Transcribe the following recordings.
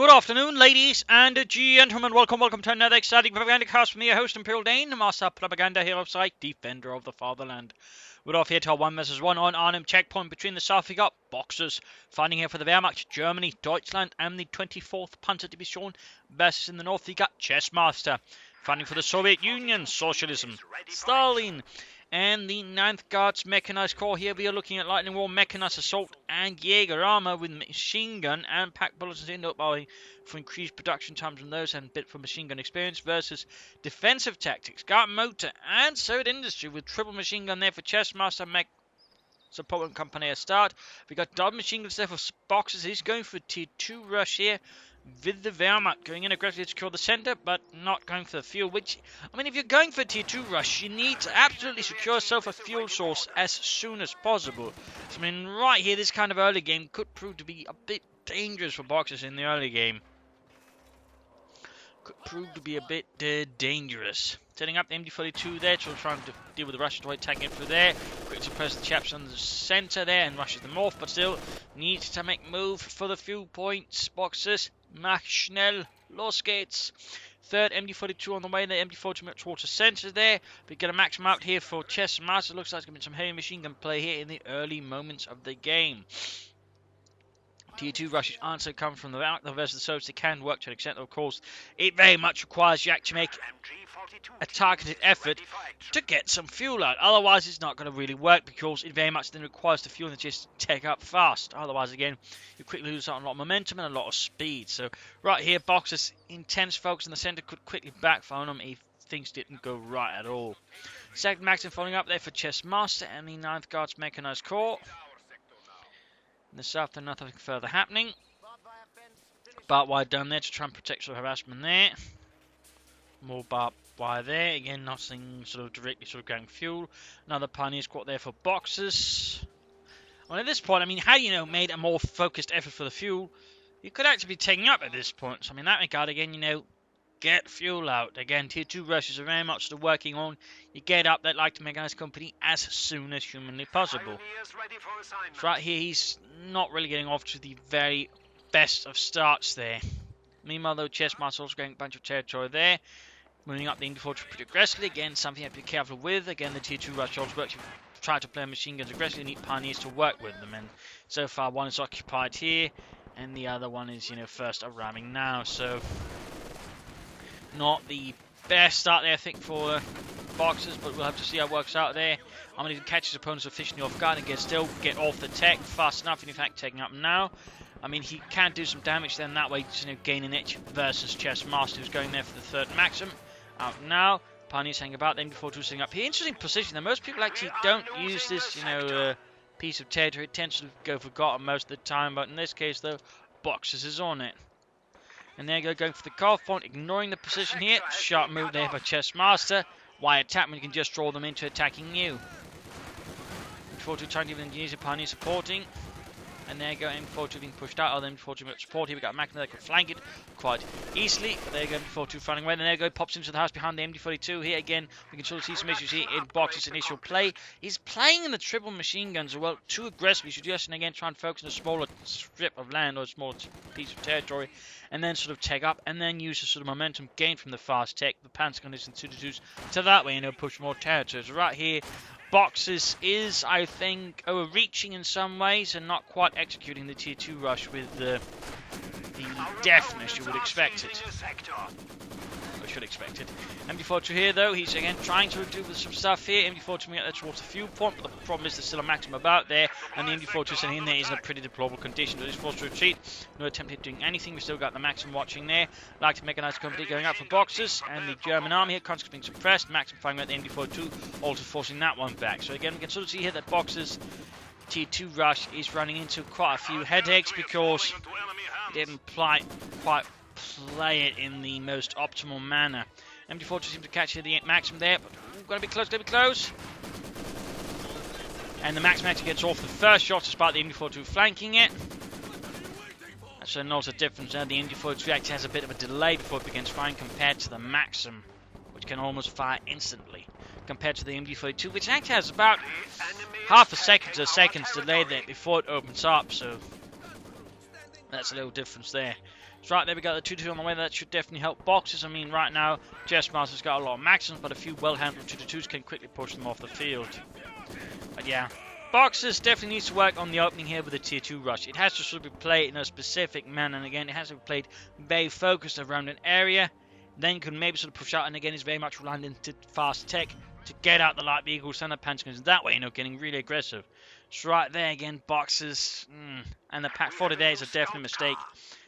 Good afternoon, ladies and gentlemen. Welcome to another exciting Propagandacast from me, your host, Imperial Dane, the master propaganda hero site, defender of the fatherland. We're off here to our 1 vs 1 on Arnhem checkpoint between the south. We got boxers fighting here for the Wehrmacht, Germany, Deutschland, and the 24th Panzer Division. Versus in the north, we got Chessmaster fighting for the Soviet Union, Socialism, Stalin, and the 9th Guards Mechanized Corps. Here we are looking at Lightning War, Mechanized Assault, and Jaeger armor with machine gun and pack bullets in up by for increased production times on those and bit for machine gun experience versus defensive tactics, Guard Motor, and Soviet Industry with triple machine gun there for Chessmaster, Mech Support and Company at start. We got double machine guns there for boxers. He's going for tier 2 rush here with the Wehrmacht going in aggressively to secure the center, but not going for the fuel, which, I mean, if you're going for a tier 2 rush, you need to absolutely secure yourself a fuel source as soon as possible. So, I mean, right here, this kind of early game could prove to be a bit dangerous for boxers in the early game. Could prove to be a bit dangerous. Setting up the MD-42 there, trying to deal with the Russians while attacking it through there. Quick suppress the chaps on the center there and rushes them off, but still needs to make move for the fuel points. Boxers, mach schnell, los geht's. Third MD-42 on the way, the MD-42 towards the center there. We get a maximum out here for Chessmaster. Looks like there's going to be some heavy machine gun play here in the early moments of the game. Tier 2 rushes aren't so coming from the Wehrmacht versus the Soviets. They can work to an extent, of course. It very much requires you actually make a targeted effort to get some fuel out. Otherwise, it's not going to really work because it very much then requires the fuel to just take up fast. Otherwise, again, you quickly lose out on a lot of momentum and a lot of speed. So, right here, boxers, intense focus in the center could quickly backfire on them if things didn't go right at all. Second maximum following up there for Chessmaster and the 9th Guards Mechanized Corps. In the south, there's nothing further happening. Barbed wire down there to try and protect sort of harassment there. More barbed wire there. Again, nothing sort of directly sort of going fuel. Another Pioneer Squad there for boxers. Well, at this point, I mean, had you made a more focused effort for the fuel, you could actually be taking up at this point. So, I mean, in that regard, again, get fuel out. Again, tier 2 rushes are very much still working on. You get up that like to Mechanized Company as soon as humanly possible. So right here, he's not really getting off to the very best of starts there. Meanwhile, though, Chessmaster also getting a bunch of territory there. Moving up the MD-42 pretty aggressively. Again, something you have to be careful with. Again, the tier 2 rush also works. You try to play machine guns aggressively, you need Pioneers to work with them. And so far, one is occupied here, and the other one is, first arriving now. So, not the best start there, I think, for boxers, but we'll have to see how it works out there. I'm going to catch his opponents efficiently off guard and still get off the tech fast enough, and in fact, taking up now. I mean, he can do some damage then that way, gain an edge versus Chessmaster, who's going there for the third maxim. Out now, Pioneers hang about, then before two sitting up here. Interesting position there. Most people actually don't use this, piece of territory. It tends to go forgotten most of the time, but in this case, though, boxers is on it. And there you go, going for the golf point, ignoring the position here. Sharp move there by Chessmaster. Why attack when you can just draw them into attacking you? Before two trying to give engineers and Pioneer supporting. And there you go, M42 being pushed out. Other M42 support here. We got Mac that could flank it quite easily. But there you go, M42 running away. And there you go, pops into the house behind the MD42 here again. We can sort of see some issues here in Box's initial play. He's playing in the triple machine guns as well, too aggressively. Suggesting again, try and focus on a smaller strip of land or a smaller piece of territory. And then sort of take up and then use the sort of momentum gained from the fast tech. The Panzer gun is in 2-2s to that way, push more territory. So right here, Boxers is, I think, overreaching in some ways and not quite executing the tier 2 rush with the deftness you would expect it. Or should expect it. MD42 here, though, he's again trying to do some stuff here. MD42 get that towards the fuel point, but the problem is there's still a maximum about there, and the MD42 sitting in there is in a pretty deplorable condition. He's forced to retreat. No attempt at doing anything. We still got the Maxim watching there. Like to Mechanized Company going up for boxers, and the German army here constantly being suppressed. Maxim firing at the MD42, also forcing that one back. So again, we can sort of see here that boxers tier 2 rush is running into quite a few headaches because it didn't quite play it in the most optimal manner. MD42 seems to catch the Maxim there, but going to be close, And the Maxim actually gets off the first shot despite the MD42 flanking it. That's a notice difference there. The MD42 actually has a bit of a delay before it begins firing compared to the Maxim, which can almost fire instantly, compared to the MD42, which actually has about half a second to a second's delay there before it opens up, so that's a little difference there. So right there we got the 2-2 on the way. That should definitely help boxes. I mean, right now, Chessmaster's got a lot of maxims, but a few well-handled 2-2s can quickly push them off the field. But yeah, boxes definitely needs to work on the opening here with the tier 2 rush. It has to sort of be played in a specific manner, and again, it has to be played very focused around an area. Then you can maybe sort of push out, and again, it's very much reliant into fast tech to get out the light vehicles and the Pentagons. That way, getting really aggressive. So right there again, boxes, and the Pack 40 there is a definite mistake.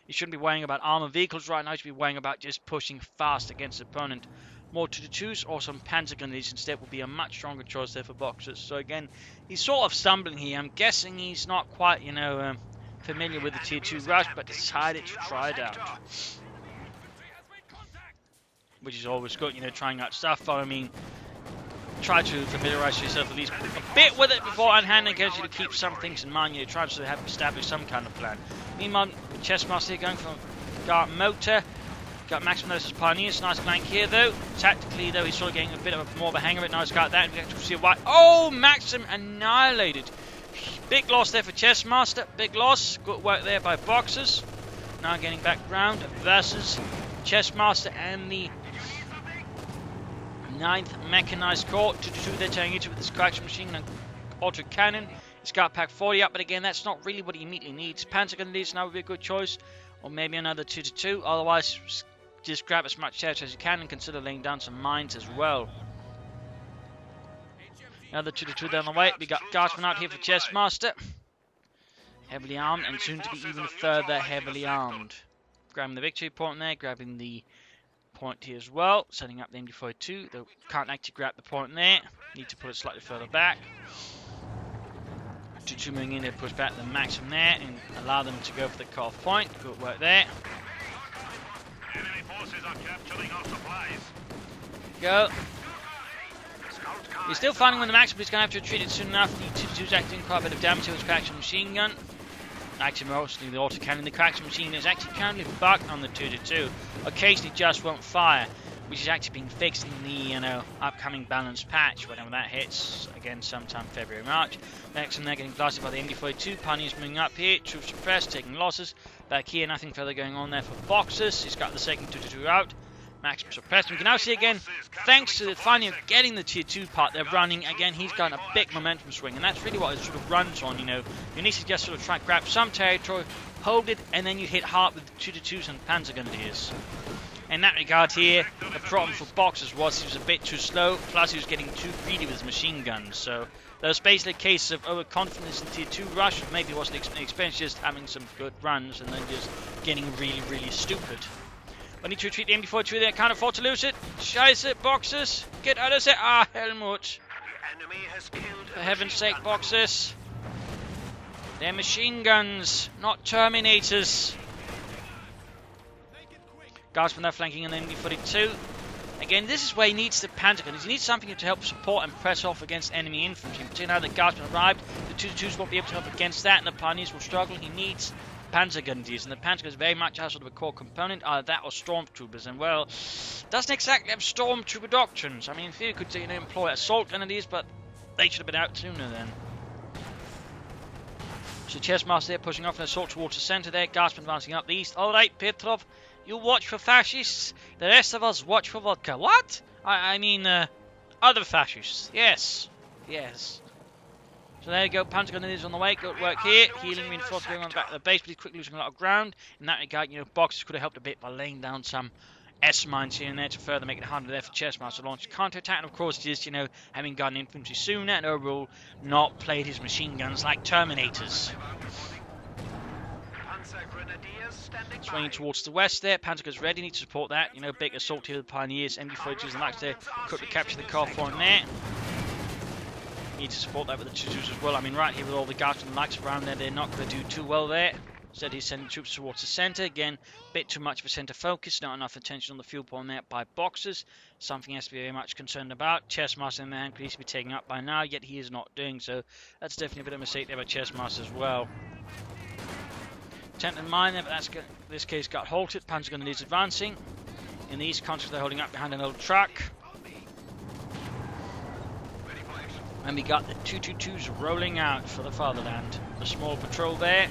You shouldn't be worrying about armored vehicles right now. You should be worrying about just pushing fast against the opponent. More 2-2s or some Pentagon instead would be a much stronger choice there for boxers. So again, he's sort of stumbling here. I'm guessing he's not quite, familiar with the tier 2 rush, but decided to try it out. Which is always good, trying out stuff. I mean, try to familiarize yourself at least a bit with it beforehand, and gets you to keep some things in mind. Try to have established some kind of plan. Meanwhile, Chessmaster here going for Guard Motor. Got Maximum versus Pioneers. Nice flank here, though. Tactically, though, he's sort of getting a bit of more of a hang of it. Now he's got that. We have to see why. Oh, Maxim annihilated. Big loss there for Chessmaster. Big loss. Good work there by Boxers. Now getting back round versus Chessmaster and the 9th Mechanized Corps. 2-2, they're turning into with this Crash Machine and Auto Cannon. He's got Pack 40 up, but again, that's not really what he immediately needs. Pentagon leads now would be a good choice, or maybe another 2-2. Otherwise, just grab as much territory as you can and consider laying down some mines as well. Another 2-2 down the way. We got Guardsman out here for Chessmaster. Heavily armed, and soon to be even further heavily armed. Grabbing the victory point there, grabbing the point here as well. Setting up the MD42, though can't actually grab the point there. Need to put it slightly further back. 2-2 moving in to push back the Maxim there and allow them to go for the cut-off point. Good work there. Enemy forces are capturing our supplies. Go. He's still finding when the Maxim, but he's going to have to retreat it soon enough. The 2-2's actually doing quite a bit of damage to his Crackson machine gun. Actually, mostly the auto cannon. The Crackson machine is actually currently bugged on the 2-2. Occasionally just won't fire, which is actually being fixed in the upcoming balanced patch, whenever that hits, again sometime February, March. Maxim there getting blasted by the MD42. Pioneers moving up here, troops suppressed, taking losses. Back here, nothing further going on there for Boxers. He's got the second 2-2 out. Maxim suppressed. We can now see again, thanks to the finally of getting the tier 2 part, they're running again. He's got a big momentum swing, and that's really what it sort of runs on. You need to just sort of try and grab some territory, hold it, and then you hit hard with the 2-2s and Panzer Grenadiers. In that regard here, the problem for Boxers was he was a bit too slow, plus he was getting too greedy with his machine guns. So there was basically a case of overconfidence in tier 2 rush. Maybe it wasn't experience, just having some good runs and then just getting really, really stupid. I need to retreat the MD42 there, can't afford to lose it. Scheiße, Boxers, get out of there. Ah, Helmut. For heaven's sake, Boxers. They're machine guns, not Terminators. Guardsmen there flanking in the MD42. Again, this is where he needs the Pentagon. He needs something to help support and press off against enemy infantry. Particularly now that Guardsmen arrived, the 2-2s won't be able to help against that, and the Pioneers will struggle. He needs Panzer Grenadiers, and the Panzer is very much sort of a core component, either that or Stormtroopers. And well, doesn't exactly have Stormtrooper doctrines. I mean, in theory, you could employ Assault Grenadiers, but they should have been out sooner then. So Chessmaster there pushing off an assault towards the centre there. Guardsmen advancing up the east. Alright, Petrov, you watch for fascists. The rest of us watch for vodka. What? I mean, other fascists. Yes. Yes. So there you go, Panzer Grenadiers on the way, good work here. Healing reinforcements going on the back of the base, but he's quickly losing a lot of ground. In that regard, Boxers could have helped a bit by laying down some S-mines here and there to further make it harder there for Chessmaster to launch counter-attack. And of course, just, having gotten infantry sooner and overall not played his machine guns like Terminators. Swinging towards the west there, Panzer goes ready, need to support that. Big assault here with the Pioneers, MD42s and Max there, quickly capture the car point there. Need to support that with the 2-2s as well. I mean, right here with all the Guards and the Max around there, they're not going to do too well there. Instead, he's sending troops towards the centre. Again, a bit too much of a centre focus, not enough attention on the fuel point there by Boxers. Something he has to be very much concerned about. Chessmaster in the hand could easily be taken up by now, yet he is not doing so. That's definitely a bit of a mistake there by Chessmaster as well. Tent and mine there, but that's in this case got halted. Panzer Grenadiers advancing. In the east, they're holding up behind an old truck. And we got the 2-2-2s rolling out for the fatherland. The small patrol there.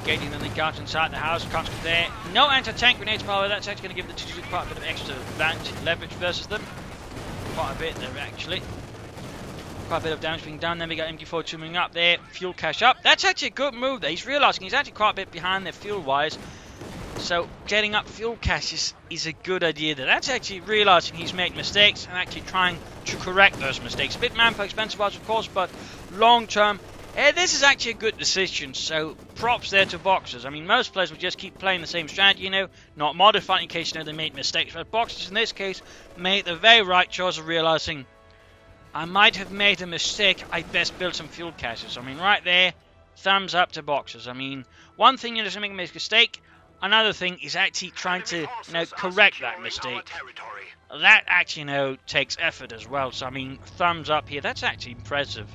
engaging in the guards inside the house. Conscript there. No anti-tank grenades, by the way. That's actually going to give the 222 quite a bit of extra advantage, leverage versus them. Quite a bit there, actually. Quite a bit of damage being done. Then we got MG42 moving up there. Fuel cache up. That's actually a good move there. He's realising he's actually quite a bit behind there fuel-wise. So getting up fuel caches is a good idea there. That's actually realising he's made mistakes and actually trying to correct those mistakes. A bit manpower expensive, of course, but long-term, this is actually a good decision. So props there to Boxers. I mean, most players would just keep playing the same strategy, you know, not modifying in case, you know, they made mistakes. But Boxers in this case made the very right choice of realising, I might have made a mistake, I best build some fuel caches. I mean, right there, thumbs up to Boxers. I mean, one thing, you know, to make a mistake, another thing is actually trying to, you know, correct that mistake. That actually, you know, takes effort as well. So, I mean, thumbs up here. That's actually impressive.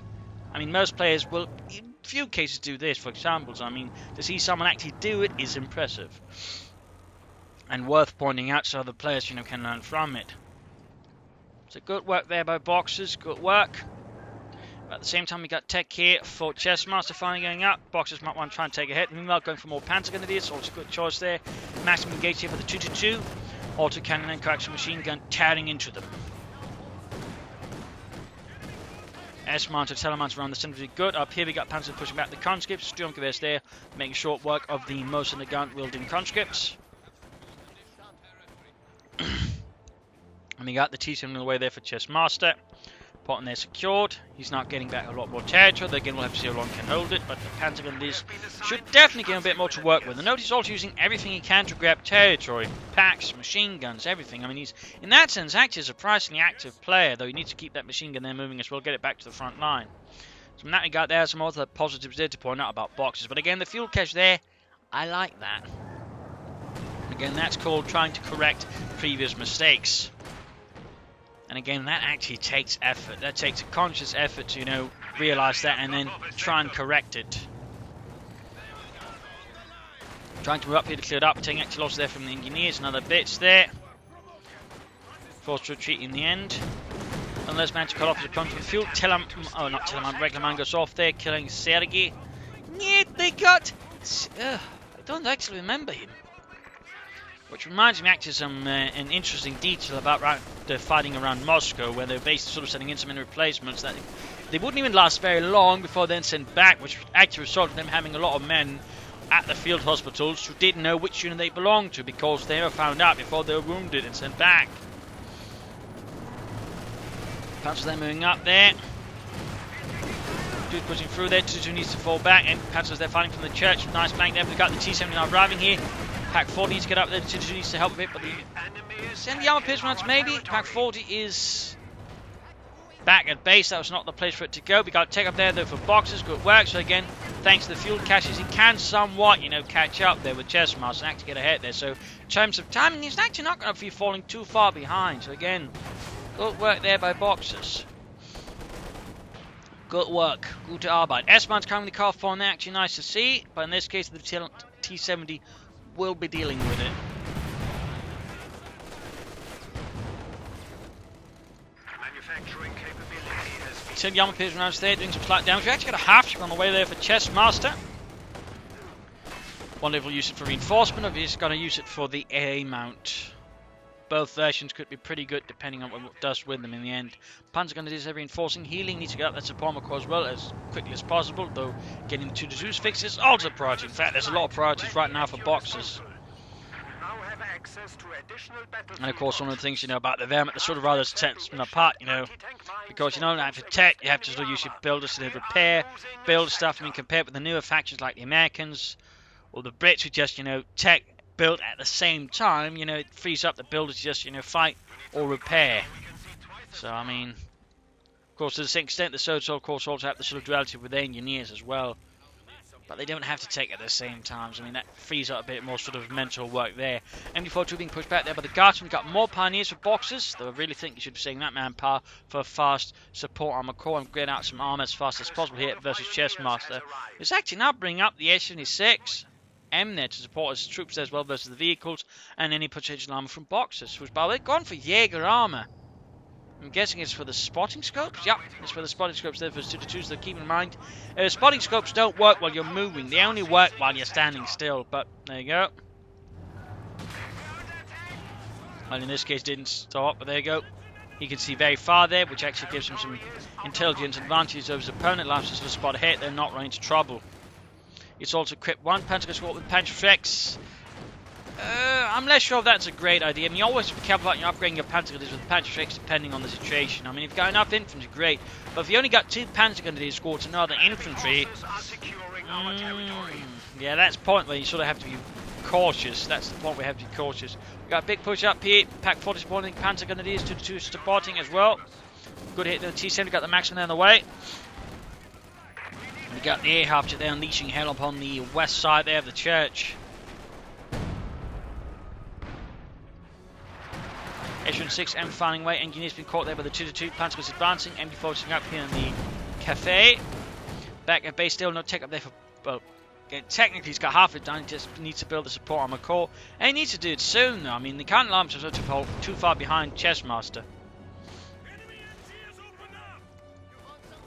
I mean, most players will, in few cases, do this, for examples. I mean, to see someone actually do it is impressive. And worth pointing out so other players, you know, can learn from it. So good work there by Boxers, good work. But at the same time, we got tech here for Chessmaster finally going up. Boxers might want to try and take a hit. Meanwhile, going for more Panzer Grenadiers, also a good choice there. Maximum engage here for the 222. Auto cannon and coaxial machine gun tearing into them. S-mounted telemounts around the centre good. Up here we got Panzer pushing back the conscripts. Sturmgewehrs there, making short work of the most of the gun wielding conscripts. And we got the T-7 on the way there for Chessmaster. Potting there secured. He's not getting back a lot more territory. Again, we'll have to see how long he can hold it. But the Panzer Grenadiers should definitely give him a bit more to work with. And notice he's also using everything he can to grab territory. Packs, machine guns, everything. I mean, he's, in that sense, actually a surprisingly active player. Though he needs to keep that machine gun there moving as well. Get it back to the front line. So in that regard, there are some other positives there to point out about Boxers. But again, the fuel cache there, I like that. Again, that's called trying to correct previous mistakes. And again, that actually takes effort. That takes a conscious effort to, you know, realise that and then try and correct it. Trying to move up here to clear it up, taking actual losses there from the engineers and other bits there. Forced to retreat in the end. Unless man to cut off the front of the fuel. Regular man goes off there, killing Sergei. Yeah, they got... I don't actually remember him. Which reminds me actually of some an interesting detail about the fighting around Moscow, where they're basically sort of sending in some replacements that they wouldn't even last very long before then sent back, which actually resulted in them having a lot of men at the field hospitals who didn't know which unit they belonged to because they were found out before they were wounded and sent back. Panzers then moving up there. Dude pushing through there, 2-2 needs to fall back, and Panzers they're fighting from the church. Nice flank there, we've got the T-79 arriving here. Pack 40 needs to get up there, 2-2 needs to help a bit, but send the armor pierce rounds maybe. Pack 40 is back at base, that was not the place for it to go. We got to take up there though for Boxers, good work. So again, thanks to the fuel caches, he can somewhat, you know, catch up there with Chessmaster and actually get ahead there. So in terms of timing, he's actually not going to be falling too far behind. So again, good work there by Boxers. Good work, gute Arbeit. S-Man's coming the car for, and they're actually nice to see, but in this case the T-70 will be dealing with it. Send Yama Piers around there, doing some slight damage. We actually got a half-ship on the way there for Chessmaster. One level use it for reinforcement, or he's going to use it for the AA mount. Both versions could be pretty good depending on what it does with them in the end. Panzer Gun is reinforcing, healing, needs to get up that support core as well as quickly as possible, though getting the 2-2s fixed is also a priority. In fact, there's a lot of priorities right now for Boxers. And of course, one of the things, you know, about the Wehrmacht, they're sort of rather set apart, you know, because you don't have to tech, you have to sort of use your builders to repair, build stuff. I mean, compared with the newer factions like the Americans or the Brits who just, you know, tech, build at the same time, you know, it frees up the builders to just, you know, fight or repair. So, I mean, of course, to the same extent, the Soviets, of course, also have the sort of duality with their engineers as well. But they don't have to take at the same times. I mean, that frees up a bit more sort of mental work there. MD42 being pushed back there by the Guardsmen. We've got more Pioneers for Boxers, though I really think you should be seeing that manpower for a fast support armor core and getting out some armor as fast as possible here versus Chessmaster. It's actually now bringing up the A-76 M there to support his troops as well versus the vehicles and any potential armor from Boxers, who's by the way gone for Jaeger armor. I'm guessing it's for the spotting scopes? Yep, it's for the spotting scopes there for 2-2, so keep in mind. Spotting scopes don't work while you're moving. They only work while you're standing still, but there you go. Well, in this case, didn't stop, but there you go. He can see very far there, which actually gives him some intelligence advantage over his opponent. Allows him to spot ahead, they're not running into trouble. It's also equipped one Pentagon squad with Panther-Rex. I'm less sure if that's a great idea. I mean, you always have to be careful about upgrading your Pentagon with Panther-Rex depending on the situation. I mean, if you've got enough infantry, great. But if you only got 2 Pentagon squads and another infantry, yeah, that's the point where you sort of have to be cautious. That's the point where we have to be cautious. We got a big push up here. Pack 40 supporting Pentagon 2-2 supporting as well. Good hit. The T70 got the maximum there on the way. We got the air harpster there unleashing hell upon the west side there of the church. H-6 M firing away. Engineer's been caught there by the 2-2. Pentagon's advancing. MD focusing up here in the cafe. Back at base still no tech up there for. Well, technically he's got half it done. He just needs to build the support armor core. And he needs to do it soon though. I mean, the can't allow himself to fall too far behind Chessmaster.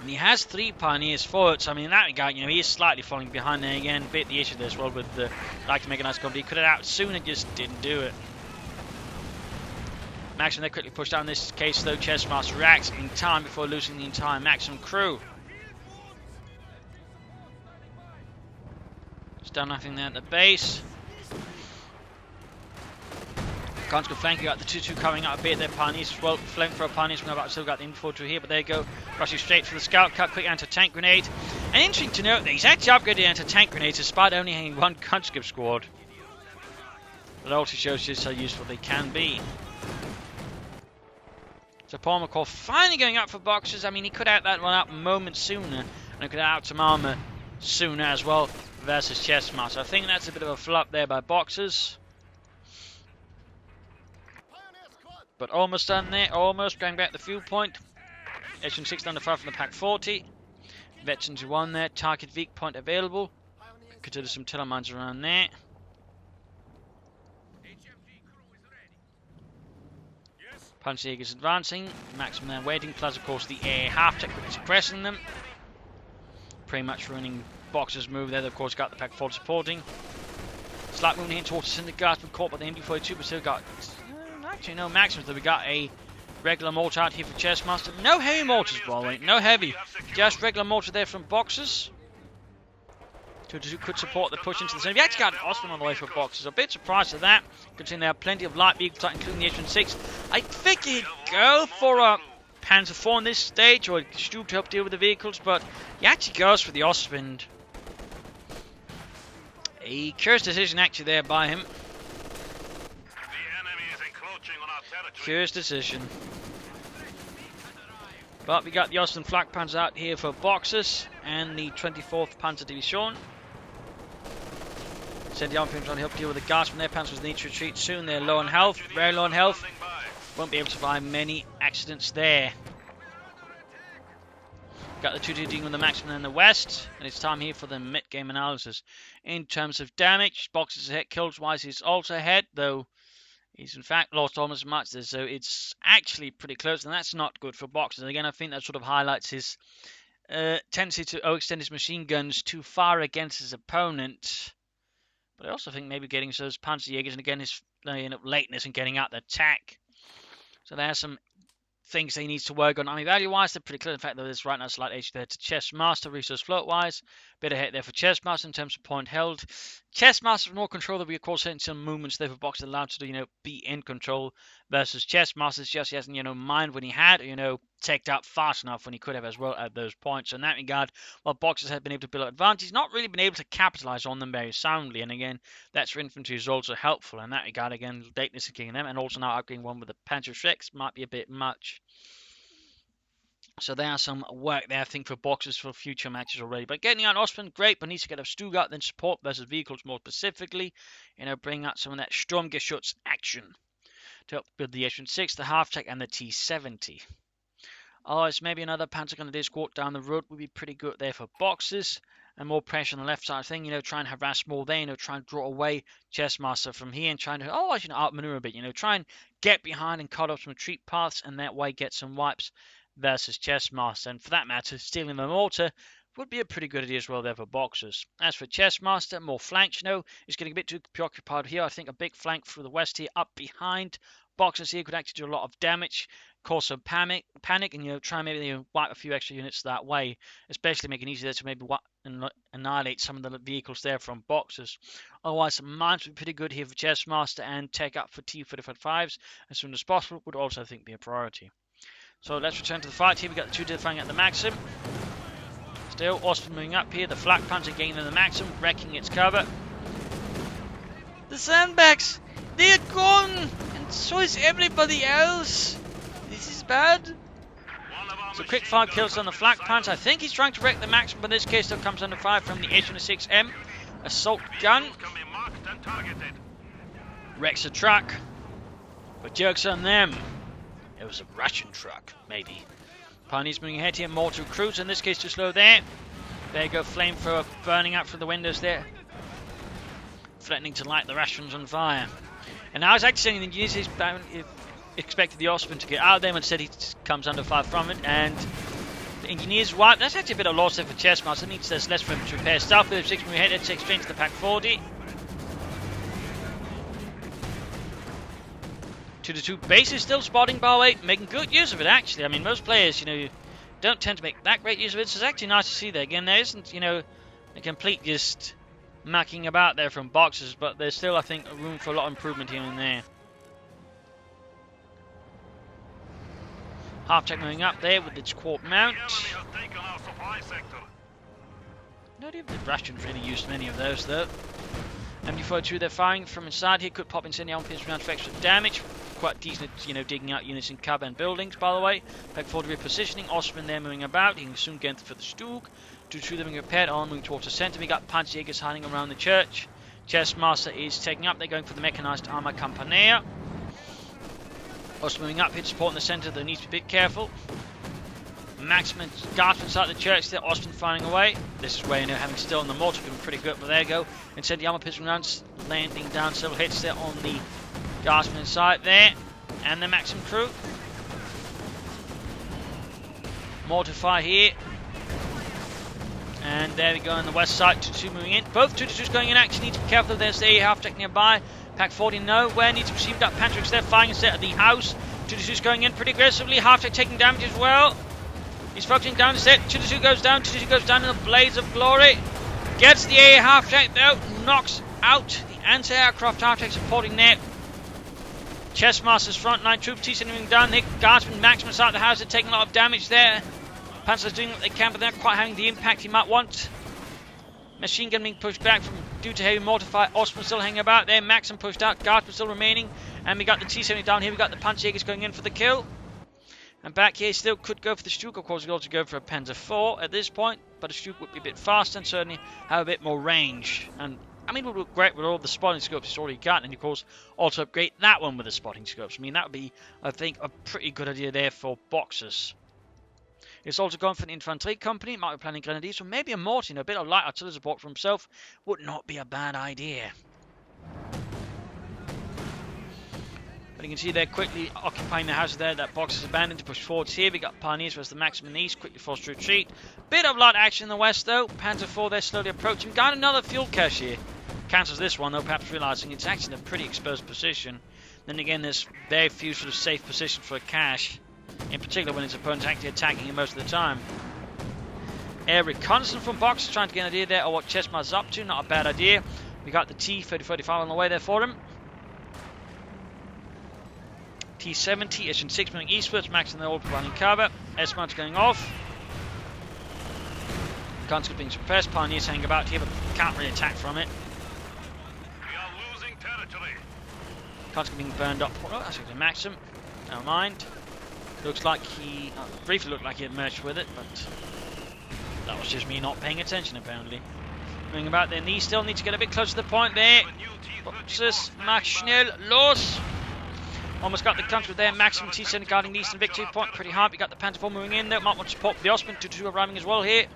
And he has 3 Pioneers forwards. I mean, in that regard, he is slightly falling behind there again. Bit the issue there as well with the like to make a nice combo. He could have out soon and just didn't do it. Maximum they quickly pushed down in this case though. Chessmaster reacts in time before losing the entire Maximum crew. It's done nothing there at the base. Can't go flanking out the 2-2 coming out a bit. Their Pioneers as well. Flamethrower Pioneers from about still got the infantry here, but there you go. Rushing straight for the scout cut, quick anti-tank grenade. And interesting to note that he's actually upgraded anti-tank grenades despite only having 1 conscript squad. But it also shows just how useful they can be. So Paul McCall finally going up for boxes. I mean, he could have that one up moments sooner, and he could have out some armor sooner as well versus Chessmaster. I think that's a bit of a flop there by boxes. But almost done there, almost going back the fuel point. H-6 under fire from the Pack 40. Veterans 1 there, target weak point available. Consider some telemines around there. Panzerjäger's advancing, Maximum there waiting, plus of course the air half-tech suppressing them. Pretty much ruining Boxer's move there, they've of course got the Pack 40 supporting. Slight movement here towards the Syndicate, been caught by the MD-42, but still got, actually no Maximus, though we got a regular mortar out here for Chessmaster. No heavy mortars by the way, no heavy, just regular mortar there from Boxers. Could support the push into the center. We actually got an Osman on the way for Boxers. A bit surprised at that, considering there are plenty of light vehicles, including the H-6. I think he'd go for a Panzer IV on this stage, or Stu to help deal with the vehicles, but he actually goes for the Osman. A curious decision actually there by him. Curious decision. But we got the Osman flak Panzer out here for Boxers, and the 24th Panzer Division. Send the army trying to help deal with the gas from their Panzers need to retreat soon. They're low on health, very low on health. Won't be able to survive many accidents there. Got the 2-2 dealing with the Maximum in the west, and it's time here for the mid-game analysis. In terms of damage, Boxers ahead, kills wise, he's also ahead, though he's in fact lost almost as much, so it's actually pretty close, and that's not good for Boxers. And again, I think that sort of highlights his tendency to overextend his machine guns too far against his opponent. But I also think maybe getting those Panzerjägers, and again his lateness and getting out the attack. So there's some things he needs to work on. I mean, value-wise, they're pretty clear. In fact, there's right now a slight edge there to Chessmaster, resource float-wise. Bit ahead there for Chessmaster in terms of point held. Chessmaster with more control, that we of course hitting some movements there for Boxer allowed to, be in control, versus Chessmaster's just he hasn't, mind when he had, teched up fast enough when he could have as well at those points. So in that regard, while Boxers have been able to build advantage, not really been able to capitalize on them very soundly. And again, that's for infantry is also helpful in that regard. Again, lateness is kicking them, and also now upgrading one with the Panther-Rex might be a bit much. So there's some work there, I think, for Boxers for future matches already. But getting out Osman, great, but needs to get a Stuttgart, then support versus vehicles more specifically. Bring out some of that Sturmgeschütz action to help build the H-6, the half-tech, and the T-70. Otherwise, maybe another Panzer Grenadier squad down the road would be pretty good there for Boxers. and more pressure on the left side thing, try and harass more there, try and draw away Chessmaster from here and try to, outmaneuver a bit, try and get behind and cut off some retreat paths and that way get some wipes versus Chessmaster. And for that matter, stealing the mortar would be a pretty good idea as well there for Boxers. As for Chessmaster, more flanks, is getting a bit too preoccupied here. I think a big flank through the west here, up behind Boxers here could actually do a lot of damage, cause some panic, and try and maybe wipe a few extra units that way, especially make it easier to maybe annihilate some of the vehicles there from Boxers. Otherwise, mines would be pretty good here for Chessmaster, and take up for T-35s as soon as possible would also, I think, be a priority. So let's return to the fight here. We got the two fighting at the Maxim. Still, Austin moving up here. The flak panzer gaining the Maxim, wrecking its cover. The sandbags, they are gone, and so is everybody else. This is bad. So quick 5 kills on the flak panzer. I think he's trying to wreck the Maxim, but in this case still comes under fire from the H-26M assault gun. Wrecks the truck, but joke's on them. It was a Russian truck, maybe. Pioneers moving ahead here, more to cruise, in this case too slow there. There you go, flamethrower burning out through the windows there. Threatening to light the Russians on fire. And I was actually saying the engineers expected the Osman to get out of there, instead he comes under fire from it, and the engineers wipe. That's actually a bit of loss there for Chessmaster. It means there's less for him to repair stuff. With 6 moving ahead, let's take straight to the Pack 40. 2-2 bases still spotting, by the way, making good use of it actually. I mean, most players, don't tend to make that great use of it, so it's actually nice to see there. Again, there isn't, a complete just mucking about there from Boxers, but there's still, I think, room for a lot of improvement here and there. Half-Tech moving up there with its quark mount. No idea if the Russians really used many of those, though. MD-42, they're firing from inside here, could pop incendiary pins around for extra damage. Quite decent at, digging out units in cover and buildings, by the way. Pack 40 repositioning, Osman there moving about. He can soon get for the Stug. 2-2 them repaired on, moving towards the center. We got Panzerjägers hiding around the church. Chessmaster is taking up, they're going for the mechanized armor Campanea. Osman moving up here, supporting the center, they need to be a bit careful. Maximum guards inside the church there, Austin firing away. This is where, having still on the mortar, been pretty good, but there you go. Instead, the armor pistol rounds landing down several hits there on the guardsmen inside there, and the Maxim crew. Mortar fire here. And there we go on the west side, 2-2 moving in. Both 2-2s going in action, need to be careful. There's the half-tech nearby. Pack 40 nowhere, needs to receive that Pantrix there, firing instead of the house. 2-2's going in pretty aggressively, half-tech taking damage as well. He's focusing down the set. 2-2 goes down. 2-2 goes down in a blaze of glory. Gets the AA half-track though. Knocks out the anti-aircraft half-track supporting there. Chessmaster's frontline troops. T-7 moving down. Nick Guardsman Maxim inside the house. They're taking a lot of damage there. Panzer's doing what they can, but they're not quite having the impact he might want. Machine gun being pushed back due to heavy mortar fire. Osman still hanging about there. Maxim pushed out. Guardsman still remaining. And we got the T-70 down here. We got the Panzerjägers going in for the kill. And back here still could go for the Stug. Of course, we could also go for a Panzer IV at this point, but a Stug would be a bit faster and certainly have a bit more range. And I mean, it would look great with all the spotting scopes it's already got, and of course, also upgrade that one with the spotting scopes. I mean, that would be, I think, a pretty good idea there for Boxers. It's also going for an infantry company, might be planning grenadiers, or maybe a mortar, a bit of light artillery support for himself would not be a bad idea. You can see they're quickly occupying the houses there. That box is abandoned to push forwards here. We got Pioneers versus the Maxim in the east, quickly forced to retreat. Bit of light action in the west though. Panzer IV there slowly approaching. Got another fuel cache here. Cancels this one though, perhaps realizing it's actually in a pretty exposed position. Then again, there's very few sort of safe positions for a cache, in particular when its opponent's actually attacking it most of the time. Air reconnaissance from Box, trying to get an idea there of what Chessmaster's up to. Not a bad idea. We got the T-30-35 on the way there for him. T-70, SN6 moving eastwards, Max and they're all providing cover. S-mounts going off. Guns being suppressed, Pioneers hanging about here, but can't really attack from it. We are losing territory. Guns being burned up. Oh, that's a Maxim. Never mind. Looks like he briefly looked like he had merged with it, but that was just me not paying attention apparently. Moving about there, these still need to get a bit closer to the point there. Boxers, mach schnell, los! Almost got the country there. Maximum T-70 guarding the eastern victory point pretty hard. We got the Panzer IV moving in there. Might want support for the Osman. 2-2 arriving as well here.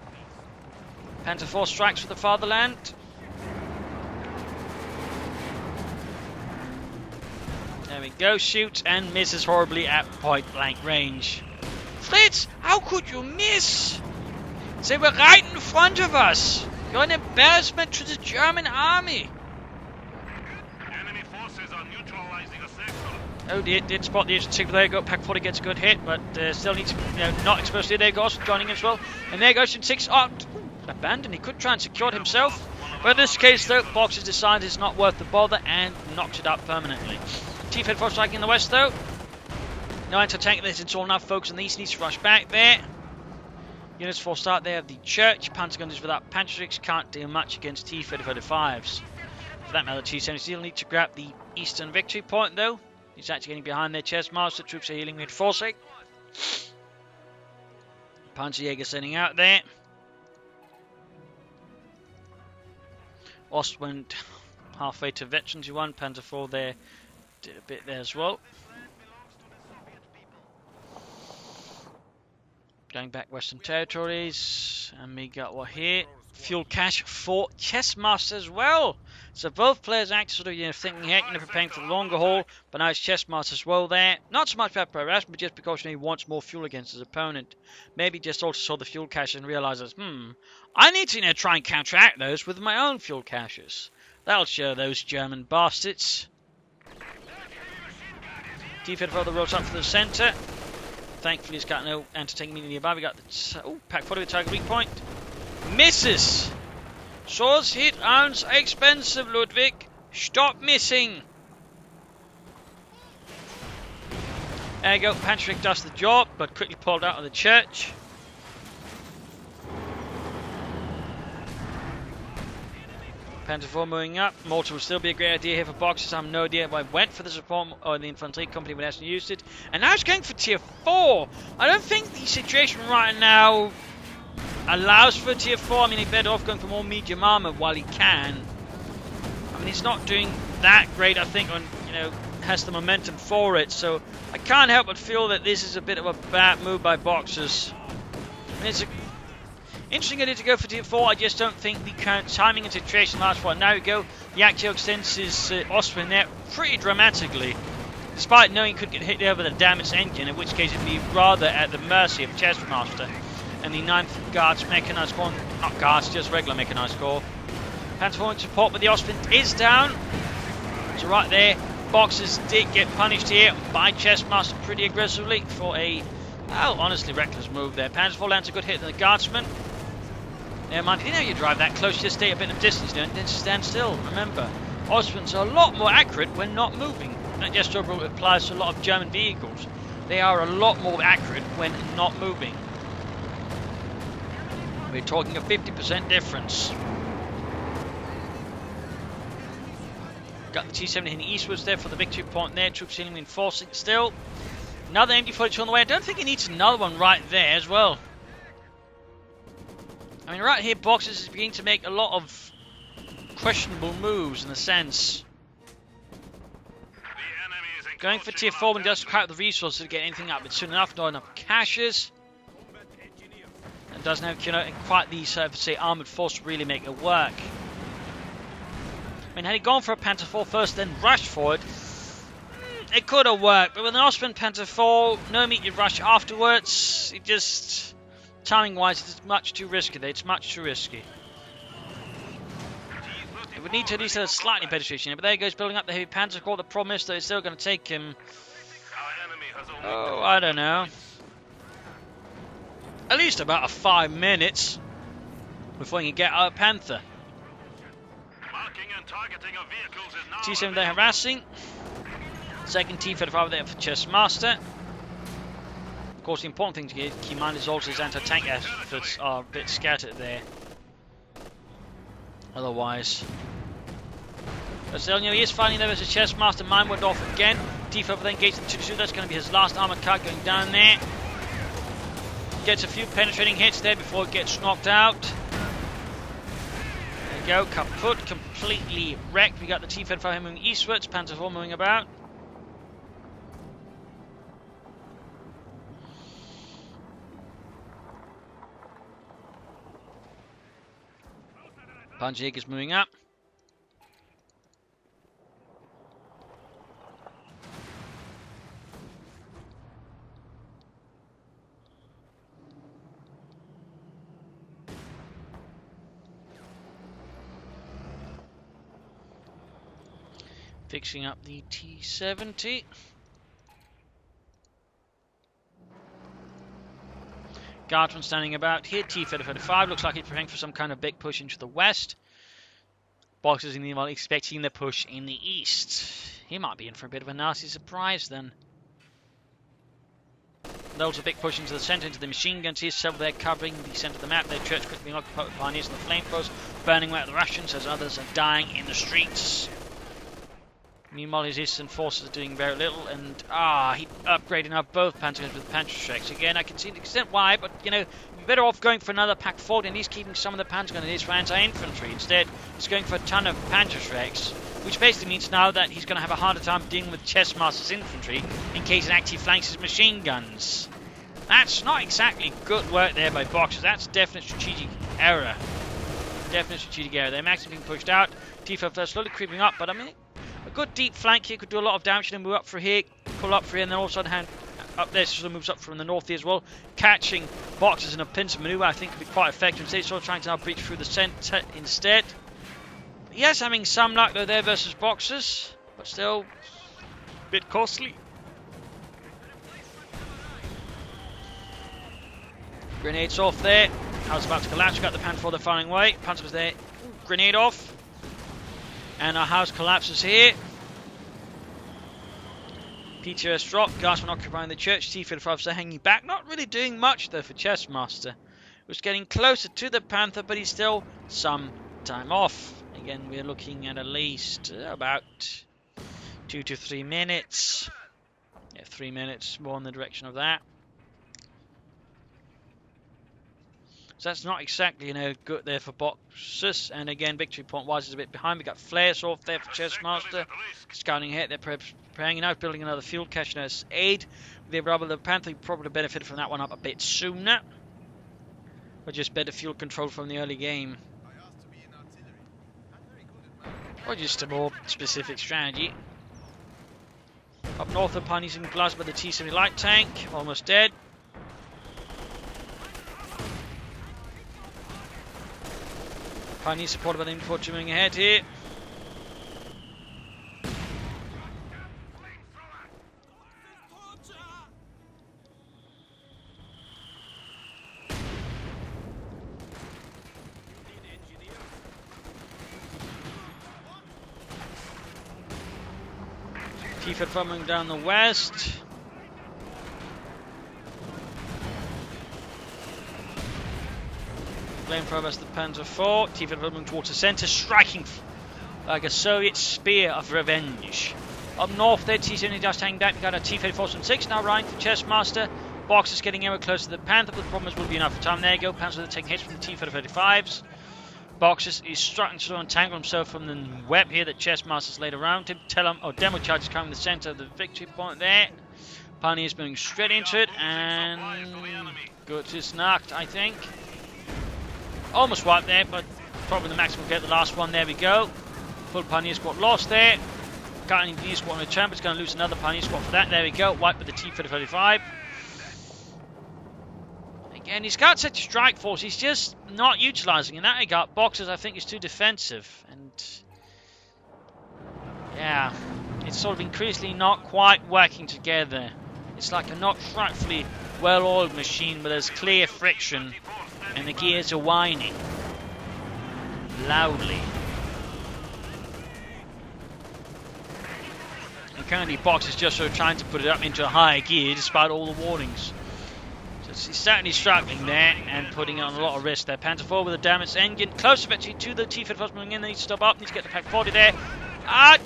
Panther 4 strikes for the fatherland. There we go, shoots and misses horribly at point blank range. Fritz, how could you miss? They were right in front of us. You're an embarrassment to the German army. Enemy forces are neutralizing a sector. Oh dear, did spot the Agent 6. There you go, Pack 40 gets a good hit, but still needs to, not exposed here. There goes, joining as well. And there goes Agent 6. Oh, abandoned. He could try and secure it himself. But in this case, though, Boxers decides it's not worth the bother and knocks it up permanently. T-54 striking in the west, though. No anti-tank this, it's all enough. Focus on the east, needs to rush back there. Units for start there of the church. Panzer gunners without Panzerix can't do much against T-35s. For that matter, T-70 still need to grab the eastern victory point, though. He's actually getting behind their Chessmaster. Troops are healing, reinforcing. Panzerjäger sending out there. Ost went halfway to veterans. You won. Panzer 4 there did a bit there as well. Going back Western Territories, and we got what here? Fuel cache for Chessmaster as well. So both players actually sort of thinking ahead, preparing for the longer haul, but now it's Chessmaster as well there. Not so much about progress, but just because he wants more fuel against his opponent. Maybe just also saw the fuel cache and realizes, I need to try and counteract those with my own fuel caches. That'll show those German bastards. T-54 further rolls up for the centre. Thankfully, he's got no anti-tank immediately nearby. We got the Pack 40 with target weak point. Misses! Swords hit rounds are expensive, Ludwig. Stop missing! There you go. Panzerich does the job, but quickly pulled out of the church. Panzer 4 moving up. Mortar will still be a great idea here for Boxers. I have no idea why I went for the support or the infantry company when I actually used it. And now it's going for tier 4. I don't think the situation right now allows for tier 4. I mean, he's better off going for more medium armor while he can. I mean, he's not doing that great, I think, on, has the momentum for it. So I can't help but feel that this is a bit of a bad move by Boxers. I mean, it's an interesting idea to go for tier 4. I just don't think the current timing and situation lasts for it. Now we go. The Actio extends his Austrian there pretty dramatically, despite knowing he could get hit there with a damaged engine, in which case it'd be rather at the mercy of Chessmaster and the 9th Guards Mechanized Corps. Not Guards, just regular Mechanized Corps. Panzer 4 in support, but the Austrian is down. So right there, Boxers did get punished here by Chessmaster pretty aggressively for a, honestly reckless move there. Panzer 4 lands a good hit on the Guardsman. Never mind, if you drive that close, just stay a bit of distance, don't just stand still. Remember, Austrians are a lot more accurate when not moving. That just applies to a lot of German vehicles. They are a lot more accurate when not moving. We're talking a 50% difference. Got the T-70 hitting eastwards there for the victory point there. Troops healing, reinforcing still. Another MD-42 on the way. I don't think he needs another one right there as well. I mean, right here, Boxers is beginning to make a lot of questionable moves in a sense. Going for tier 4 when he doesn't have the resources to get anything up, but soon enough, not enough caches. And doesn't have quite the say armored force to really make it work. I mean, had he gone for a Panther 4 first, then rushed for it, it could have worked. But with an Austrian Panther 4, no immediate rush afterwards, it just, timing-wise, it's much too risky there. It's much too risky. It would need to at least have a slightly better situation here. But there he goes, building up the heavy Panzer Corps. The problem is that it's still going to take him, I don't know, at least about 5 minutes before he can get out of Panther. T-7 there harassing. Second T-35 there for Chessmaster. Of course, the important thing to keep in mind is also his anti-tank efforts are a bit scattered there. Otherwise, but still, he is fighting there as a Chessmaster. Mine went off again. T-35 then engages the 2-2. That's going to be his last armored car going down there. Gets a few penetrating hits there before it gets knocked out. There you go, kaput, completely wrecked. We got the T-35 moving eastwards, Panzer 4 moving about. Panzerjäger's moving up. Fixing up the T-70. Guardsman standing about here. T-35 looks like he's preparing for some kind of big push into the west. Boxers in the meanwhile expecting the push in the east. He might be in for a bit of a nasty surprise then. There's a big push into the centre, into the machine guns here. Several there covering the centre of the map. Their church quickly being occupied with pioneers and the flamethrowers, burning away at the Russians as others are dying in the streets. Meanwhile, his eastern forces are doing very little, and he upgraded now both panzer guns with Panzerschrecks. Again, I can see the extent why, but you know, you're better off going for another pack forward, and he's keeping some of the panzer guns in his for anti-infantry. Instead, he's going for a ton of Panzerschrecks, which basically means now that he's going to have a harder time dealing with Chessmaster's infantry in case it actually flanks his machine guns. That's not exactly good work there by Boxers. That's definite strategic error. Definite strategic error. They're maximally being pushed out. T-35 slowly creeping up, but I mean, a good deep flank here could do a lot of damage and move up for here, pull up for here, and then also hand up there, so moves up from the north here as well. Catching Boxers in a pincer maneuver, I think, could be quite effective. Instead, sort of trying to now breach through the centre instead. Yes, having some luck though there versus Boxers, but still a bit costly. Grenades off there. House about to collapse. We got the Panther the firing way. Panther was there. Grenade off. And our house collapses here. PTS drop. Guardsman occupying the church. T-35 are hanging back. Not really doing much though for Chessmaster. Was getting closer to the Panther, but he's still some time off. Again, we're looking at least about 2 to 3 minutes. Yeah, 3 minutes more in the direction of that. So that's not exactly, you know, good there for Boxers. And again, victory point wise is a bit behind. We got flares off there for Chessmaster. Scouting ahead, they're preparing now, building another field cache as aid. The rubber, the Panther probably benefited from that one up a bit sooner. Or just better fuel control from the early game. Or just a more specific strategy. Up north, the Pioneers in Glasgow, the T-70 light tank, almost dead. Pioneers supported by the infantry moving ahead here. T-35 moving down the west. Flamethrower as the Panzer IV. T-35 moving towards the centre, striking like a Soviet spear of revenge. Up north there, T-70 just hanging back. We got a T-34 from 6 now riding for Chessmaster. Boxers getting ever closer to the Panther, but the problem is will be enough time. There you go, Panzer taking hits from the T-35s. Boxers is struggling to untangle himself from the web here that Chessmaster's laid around him. Demo charge is coming to the centre of the victory point there. Pioneer's moving straight into it, and good is knocked, I think. Almost wiped there, but probably the maximum will get the last one. There we go. Full Pioneer squad lost there. Got an Engineer squad on the return, but it's going to lose another Pioneer squad for that. There we go. Wiped with the T-35. Again, he's got such a strike force. He's just not utilising. In that regard, Boxers, I think, is too defensive. And yeah, it's sort of increasingly not quite working together. It's like a not frightfully well-oiled machine, but there's clear friction. And the gears are whining loudly. And currently Box is just sort of trying to put it up into a higher gear despite all the warnings. So he's certainly struggling there and putting it on a lot of risk there. Panther 4 with a damaged engine. Close eventually to the T-35 moving in. They need to stop up. Need to get the Pack 40 there.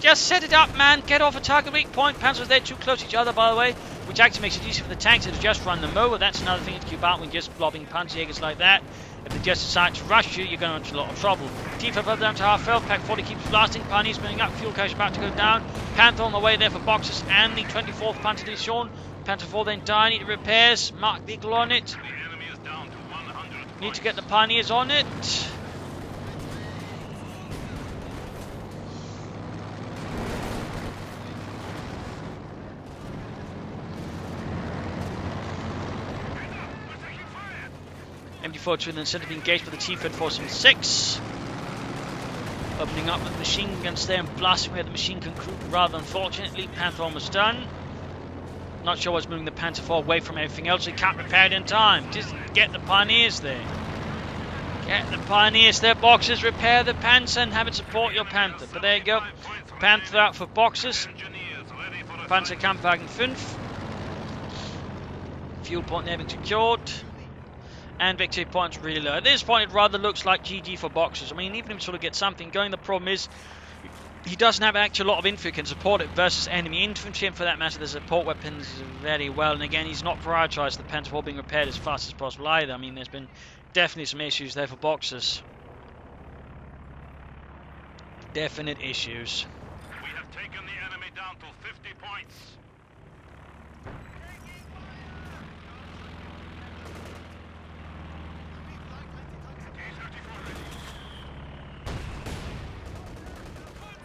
Just set it up, man. Get off a target weak point. Panzers there too close to each other, by the way, which actually makes it easy for the tanks to just run them over. That's another thing to keep out when just blobbing Panzerjägers like that. If they just decide to rush you, you're going into a lot of trouble. T-35 down to half health. Pack 40 keeps blasting. Pioneers moving up. Fuel cache about to go down. Panther on the way there for Boxers and the 24th Panther Division. Panther 4 then die. Need repairs. Mark the eagle on it. The enemy is down to 100 Need to get the Pioneers on it. MD42 then instead of being engaged by the T-Fed Force in 6. Opening up with machine guns there and blasting away the machine gun crew. Rather unfortunately, Panther almost done. Not sure what's moving the Panther 4 away from everything else. He can't repair it in time. Just get the Pioneers there. Get the Pioneers there, Boxers. Repair the Panther and have it support your Panther. But there you go. Panther out for Boxers. Panzer Kampfwagen 5. Fuel point there being secured. And victory points really low. At this point, it rather looks like GG for Boxers. I mean, even if he sort of gets something going, the problem is he doesn't have actually a lot of infantry who can support it versus enemy infantry, and for that matter, the support weapons very well. And again, he's not prioritised the Panther 4 being repaired as fast as possible either. I mean, there's been definitely some issues there for Boxers. Definite issues. We have taken the enemy down to 50 points.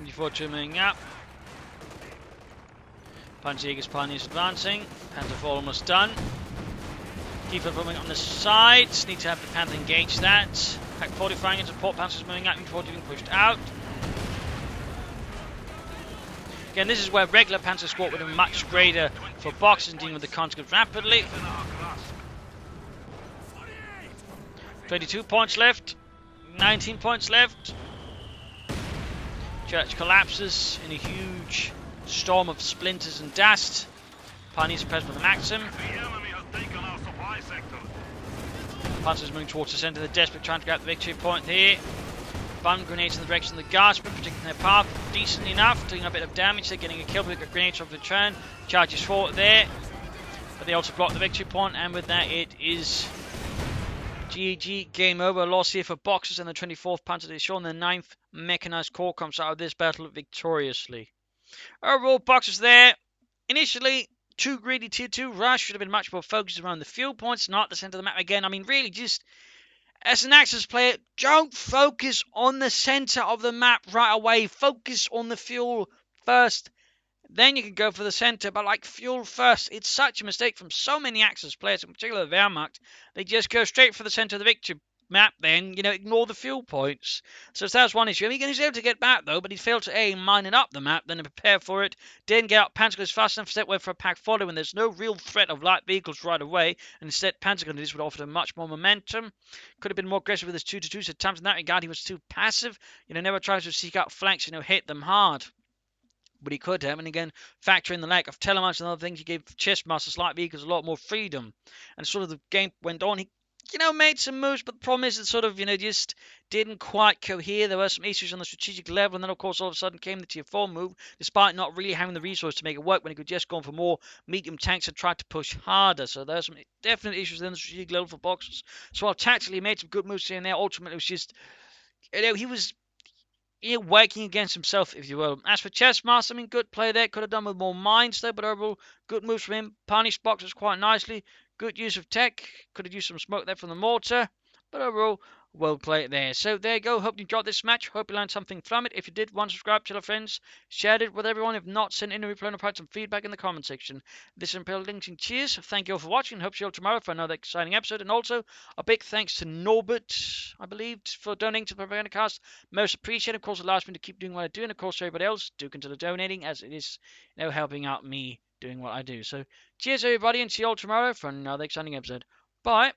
Before trimming up. Panzerjäger's Pioneers advancing. Panther 4 almost done. T-Fed moving on the sides. Need to have the Panther engage that. Pack 40 firing into support. Panzer's moving up before being pushed out. Again, this is where regular Panzer squad would have been much greater for Boxers and dealing with the conscripts rapidly. 22 points left. 19 points left. Church collapses in a huge storm of splinters and dust. Pioneers are pressed with a Maxim. The enemy has taken our supply sector. Panzers moving towards the centre. They're desperate, trying to get the victory point here. Bun grenades in the direction of the guardsmen, protecting their path decently enough, doing a bit of damage. They're getting a kill with grenades off the turn. Charges forward there, but they also block the victory point, and with that, it is GG, game over. Loss here for Boxers and the 24th Panzer Division. The 9th Mechanized Corps comes out of this battle victoriously. Overall, Boxers there. Initially, too greedy tier 2 rush. Should have been much more focused around the fuel points, not the centre of the map again. I mean, really, just as an Axis player, don't focus on the centre of the map right away. Focus on the fuel first. Then you can go for the centre, but like fuel first. It's such a mistake from so many Axis players, in particular the Wehrmacht. They just go straight for the centre of the victory map, then, ignore the fuel points. So that's one issue. I mean, he's able to get back, though, but he failed to A, mine it up the map, then to prepare for it. Didn't get out Panzerguns fast enough, instead went for a pack follow when there's no real threat of light vehicles right away, and instead Panzerguns would offer him much more momentum. Could have been more aggressive with his 2-2s at times. In that regard, he was too passive. Never tries to seek out flanks, hit them hard. But he could have, and again, factor in the lack of telemarks and other things, he gave Chessmaster light vehicles a lot more freedom. And sort of the game went on, he made some moves, but the problem is it sort of, just didn't quite cohere. There were some issues on the strategic level, and then, of course, all of a sudden came the tier 4 move, despite not really having the resource to make it work when he could just go on for more medium tanks and try to push harder. So there are some definite issues in the strategic level for Boxers. So while tactically he made some good moves here and there, ultimately it was just, he was working against himself, if you will. As for Chessmaster, I mean, good play there. Could have done with more mines there, but overall, good moves from him. Punished Boxers quite nicely. Good use of tech. Could have used some smoke there from the mortar. But overall, well played there. So there you go. Hope you enjoyed this match. Hope you learned something from it. If you did, subscribe, tell your friends, shared it with everyone. If not, send in a replay and provide some feedback in the comment section. This is Imperial Links and cheers. Thank you all for watching. Hope to see you all tomorrow for another exciting episode. And also, a big thanks to Norbert, I believe, for donating to the Propagandacast. Most appreciated. Of course, it allows me to keep doing what I do. And of course, everybody else, do consider donating, as it is helping out me doing what I do. So cheers, everybody, and see you all tomorrow for another exciting episode. Bye.